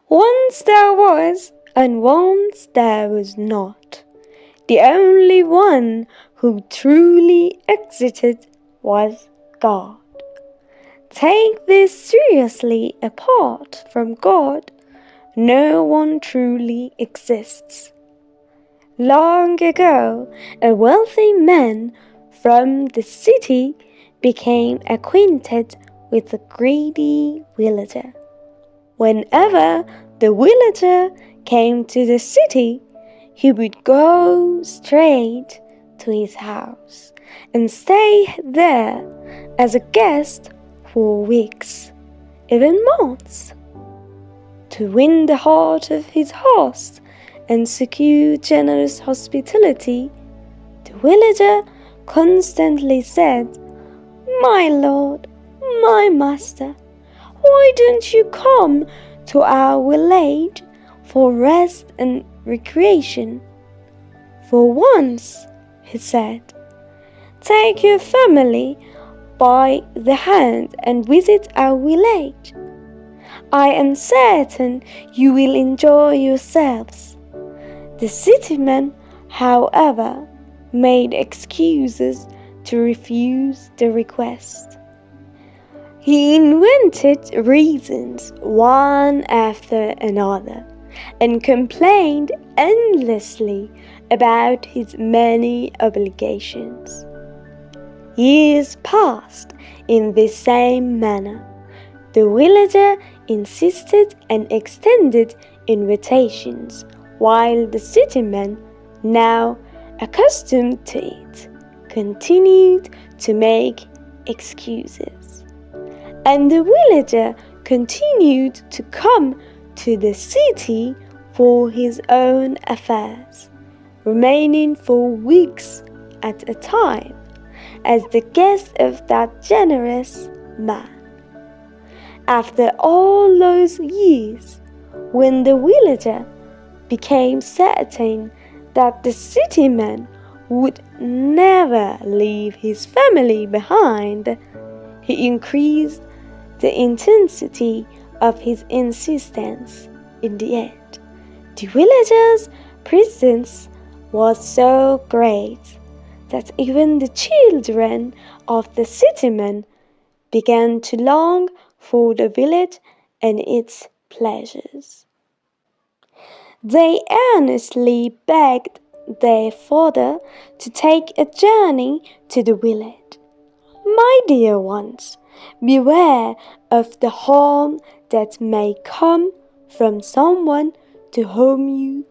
Once there was, and once there was not. The only one who truly existed was God. Take this seriously. Apart from God, no one truly exists. Long ago, a wealthy man from the city became acquainted with a greedy villager. Whenever the villager came to the city, he would go straight to his house and stay there as a guest for weeks, even months. To win the heart of his host and secure generous hospitality, the villager constantly said, "My lord, my master, why don't you come to our village for rest and recreation? For once," he said, "take your family by the hand and visit our village. I am certain you will enjoy yourselves." The cityman, however, made excuses to refuse the request. He invented reasons one after another and complained endlessly about his many obligations. Years passed in the same manner. The villager insisted and extended invitations, while the cityman, now accustomed to it, continued to make excuses. And the villager continued to come to the city for his own affairs, remaining for weeks at a time as the guest of that generous man. After all those years, when the villager became certain that the cityman would never leave his family behind, he increased the intensity of his insistence. In the end, the villager's presence was so great that even the children of the cityman began to long for the village and its pleasures. They earnestly begged their father to take a journey to the village. "My dear ones, beware of the harm that may come from someone to whom you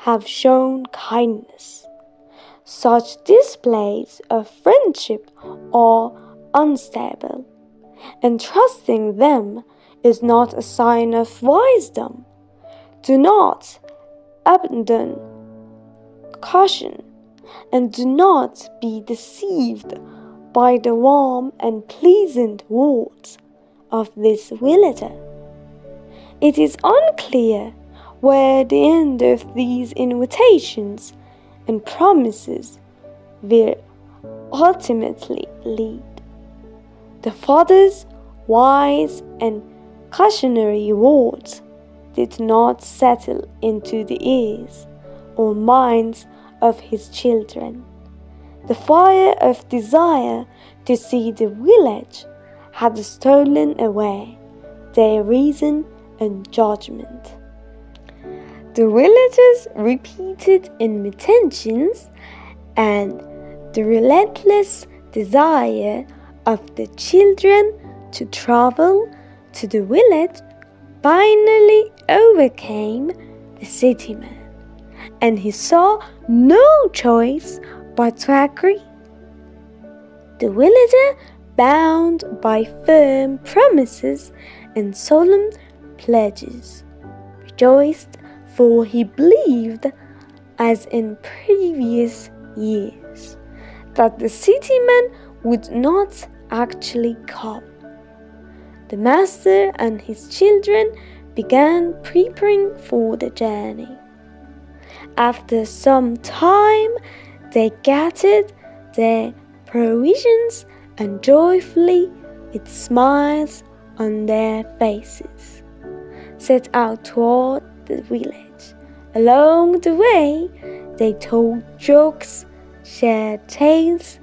have shown kindness. Such displays of friendship are unstable, and trusting them is not a sign of wisdom. Do not abandon caution, and do not be deceived by the warm and pleasant words of this villager." It is unclear where the end of these invitations and promises will ultimately lead. The father's wise and cautionary words did not settle into the ears or minds of his children. The fire of desire to see the village had stolen away their reason and judgment. The villagers' repeated invitations and the relentless desire of the children to travel to the village finally overcame the cityman, and he saw no choice but to agree. The villager, bound by firm promises and solemn pledges, rejoiced, for he believed, as in previous years, that the cityman would not actually come. The master and his children began preparing for the journey. After some time, they gathered their provisions and joyfully, with smiles on their faces, set out toward the village. Along the way, they told jokes, shared tales,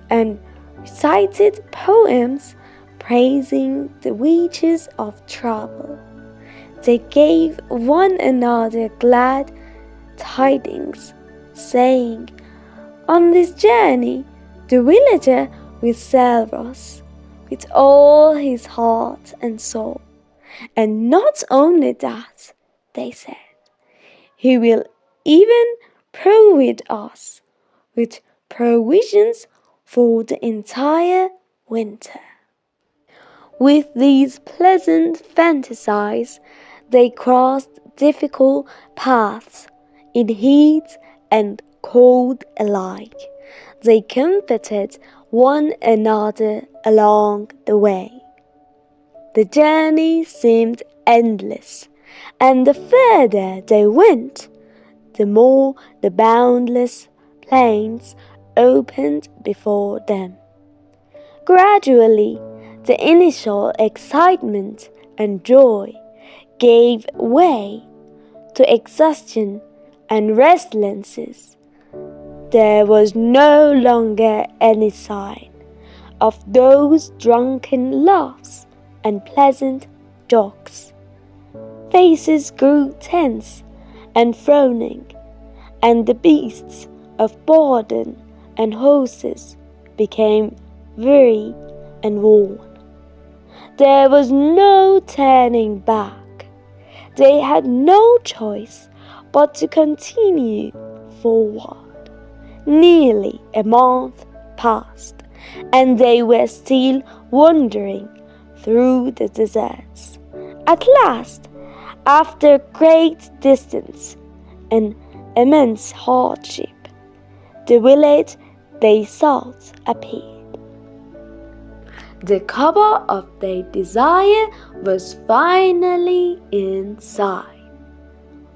and recited poems praising the witches of travel. They gave one another glad tidings, saying, "On this journey, the villager will serve us with all his heart and soul. And not only that," they said, "he will even provide us with provisions for the entire winter." With these pleasant fantasies, they crossed difficult paths in heat and cold alike. They comforted one another along the way. The journey seemed endless, and the further they went, the more the boundless plains opened before them. Gradually, the initial excitement and joy gave way to exhaustion and restlessness. There was no longer any sign of those drunken laughs and pleasant jokes. Faces grew tense and frowning, and the beasts of burden and horses became weary and worn. There was no turning back. They had no choice but to continue forward. Nearly a month passed, and they were still wandering through the deserts. At last, after great distance and immense hardship, the village they sought appeared. The cover of their desire was finally in sight.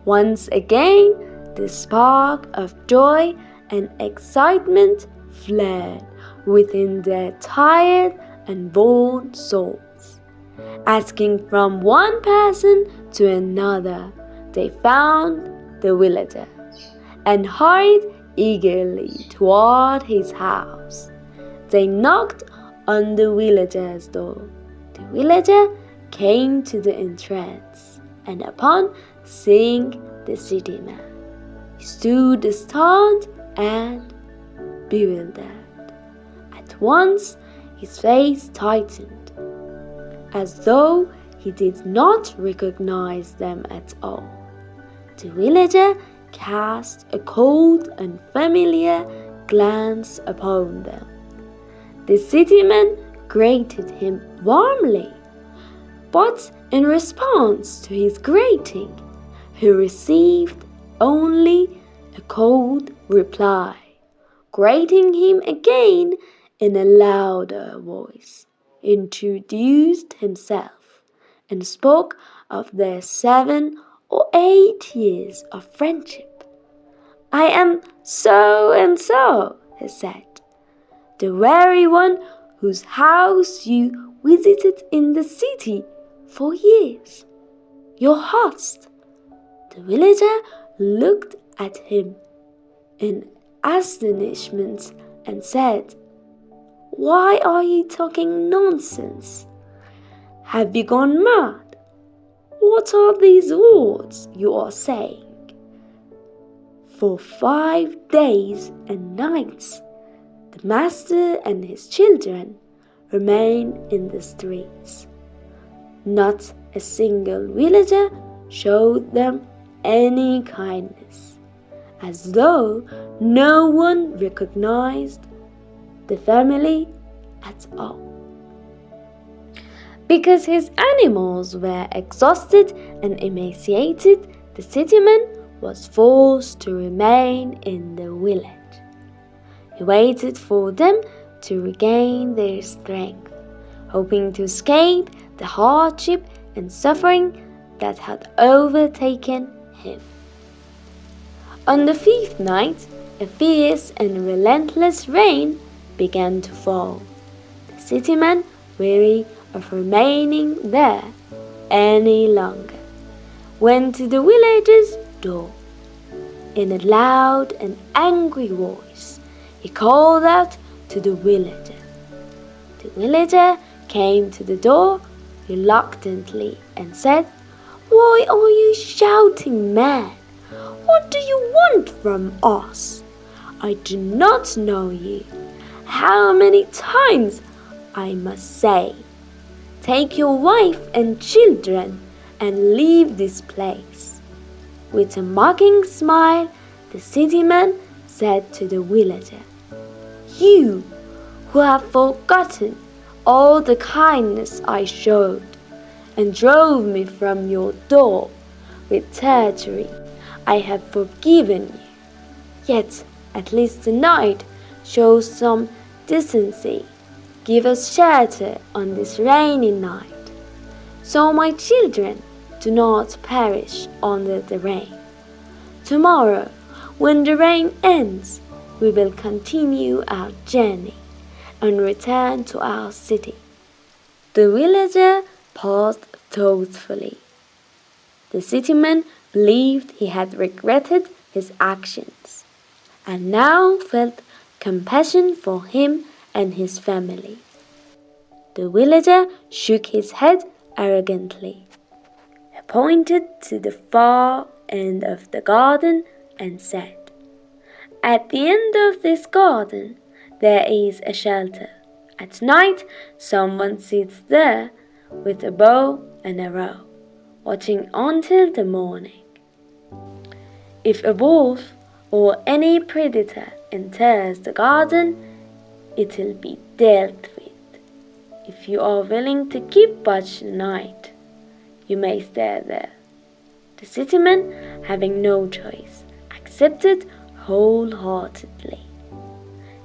Once again, the spark of joy and excitement flared within their tired and worn souls. Asking from one person to another, they found the villager and hurried eagerly toward his house. They knocked on the villager's door. The villager came to the entrance, and upon seeing the city man, he stood stunned and bewildered. At once his face tightened, as though he did not recognize them at all. The villager cast a cold, unfamiliar glance upon them. The cityman greeted him warmly, but in response to his greeting, he received only a cold reply. Greeting him again in a louder voice, introduced himself and spoke of their 7 or 8 years of friendship. "I am so and so," he said, "the very one whose house you visited in the city for years. Your host." The villager looked at him in astonishment and said, "Why are you talking nonsense? Have you gone mad? What are these words you are saying? For 5 days and nights, the master and his children remain in the streets. Not a single villager showed them any kindness, as though no one recognized the family at all. Because his animals were exhausted and emaciated, the cityman was forced to remain in the village. He waited for them to regain their strength, hoping to escape the hardship and suffering that had overtaken him. On the 5th night, a fierce and relentless rain began to fall. The cityman, weary of remaining there any longer, went to the villager's door. In a loud and angry voice, he called out to the villager. The villager came to the door reluctantly and said, "Why are you shouting, man? What do you want from us? I do not know you. How many times I must say, take your wife and children and leave this place." With a mocking smile, the cityman said to the villager, "You who have forgotten all the kindness I showed and drove me from your door with treachery, I have forgiven you. Yet at least tonight show some decency. Give us shelter on this rainy night, so my children do not perish under the rain. Tomorrow, when the rain ends, we will continue our journey and return to our city." The villager paused thoughtfully. The cityman believed he had regretted his actions, and now felt compassion for him and his family. The villager shook his head arrogantly. He pointed to the far end of the garden and said, "At the end of this garden there is a shelter. At night someone sits there with a bow and arrow, watching until the morning. If a wolf or any predator enters the garden, it will be dealt with. If you are willing to keep watch the night, you may stay there." The cityman, having no choice, accepted wholeheartedly.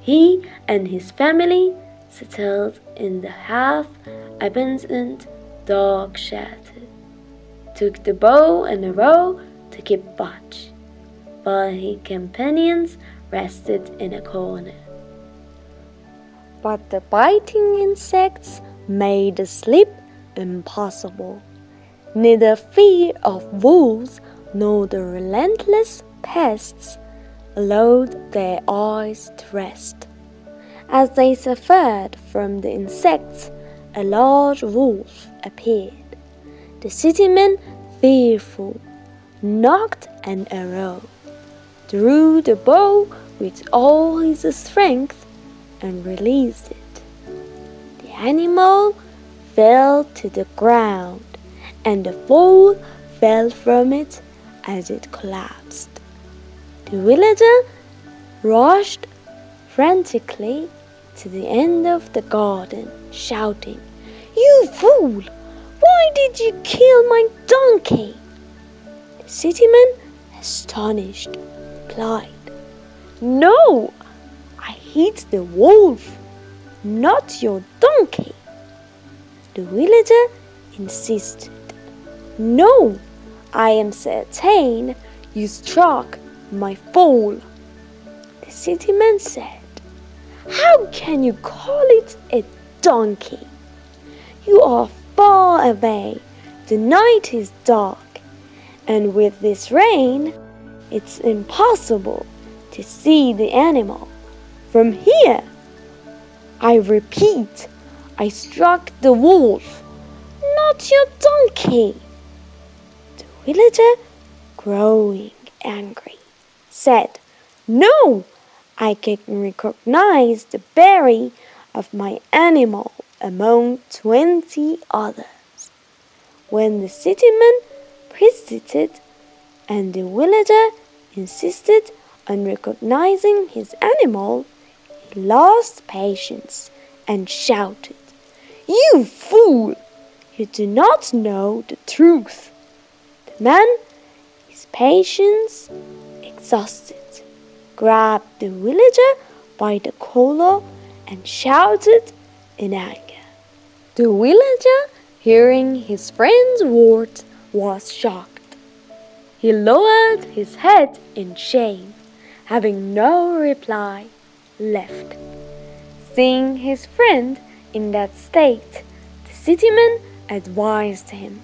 He and his family settled in the half-abandoned dark shelter, took the bow and arrow to keep watch, while his companions rested in a corner. But the biting insects made the sleep impossible. Neither fear of wolves nor the relentless pests allowed their eyes to rest. As they suffered from the insects, a large wolf appeared. The cityman, fearful, knocked an arrow, drew the bow with all his strength, and released it. The animal fell to the ground, and the fowl fell from it as it collapsed. The villager rushed frantically to the end of the garden, shouting, "You fool! Why did you kill my donkey?" The cityman, astonished, replied, "No, I hit the wolf, not your donkey." The villager insisted, "No, I am certain you struck my foal." The cityman said, "How can you call it a donkey? You are far away, the night is dark, and with this rain, it's impossible to see the animal from here. I repeat, I struck the wolf, not your donkey." The villager, growing angry, said, "No, I can recognize the berry of my animal among 20 others." When the cityman persisted and the villager insisted on recognizing his animal, he lost patience and shouted, "You fool! You do not know the truth." The man, his patience exhausted, grabbed the villager by the collar and shouted in anger. The villager, hearing his friend's words, was shocked. He lowered his head in shame, having no reply left. Seeing his friend in that state, the cityman advised him,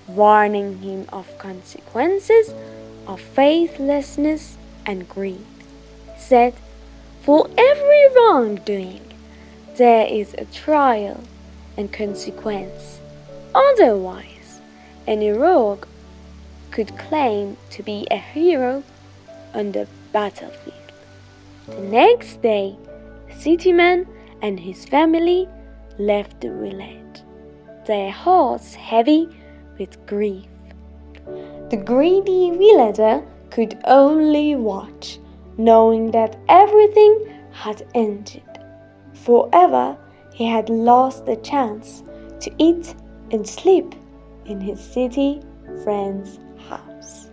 warning him of consequences of faithlessness and greed. He said, "For every wrongdoing, there is a trial and consequence. Otherwise, any rogue could claim to be a hero on the battlefield." The next day, the city man and his family left the village, their hearts heavy with grief. The greedy villager could only watch, knowing that everything had ended. Forever he had lost the chance to eat and sleep in his city friend's house.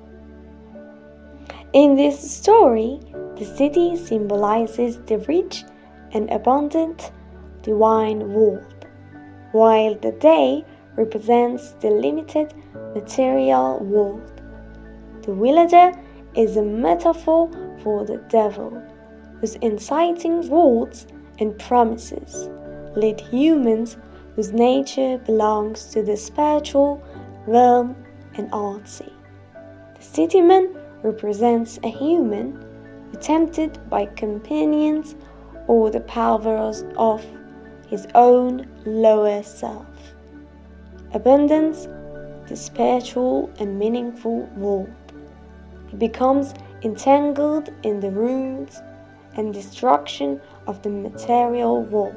In this story, the city symbolizes the rich and abundant divine world, while the day represents the limited material world. The villager is a metaphor for the devil, whose inciting words and promises lead humans whose nature belongs to the spiritual realm and artsy. The cityman represents a human who, tempted by companions or the powers of his own lower self, abandons the spiritual and meaningful world. He becomes entangled in the ruins and destruction of the material world.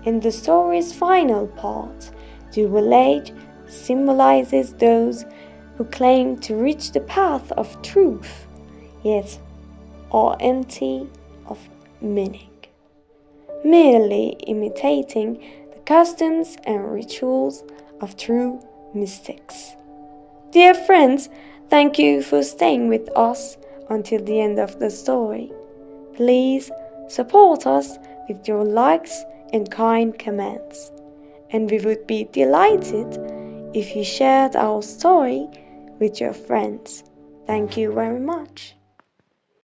In the story's final part, the village symbolizes those who claim to reach the path of truth, yet are empty of meaning, merely imitating the customs and rituals of true mystics. Dear friends, thank you for staying with us until the end of the story. Please support us with your likes and kind comments, and we would be delighted if you shared our story with your friends. Thank you very much.